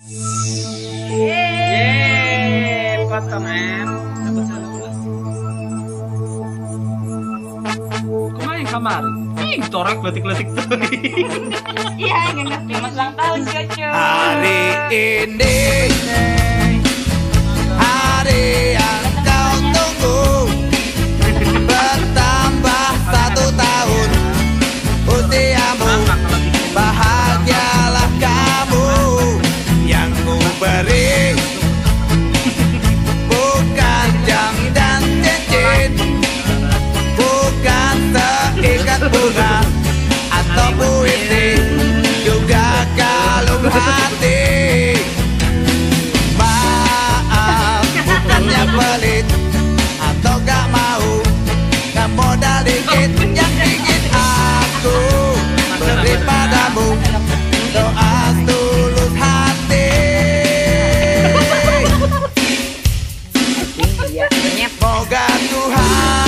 Yeay, potong em. Kumain kamar. Ih, torek letik-letik tuh. Iya, nggak ngerti. Selamat ulang tahun, Coco. Hari ini hari yang kau tunggu, bertambah 1 tahun usiamu. Bahagialah kamu, yang ku beri bukan jam dan cincin, bukan seikat bunga atau puisi, juga kalung hati. Maaf, bukannya pelit atau gak mau, gak modal dikit, yang dikit aku beri padamu, doa tulus hati. Moga Tuhan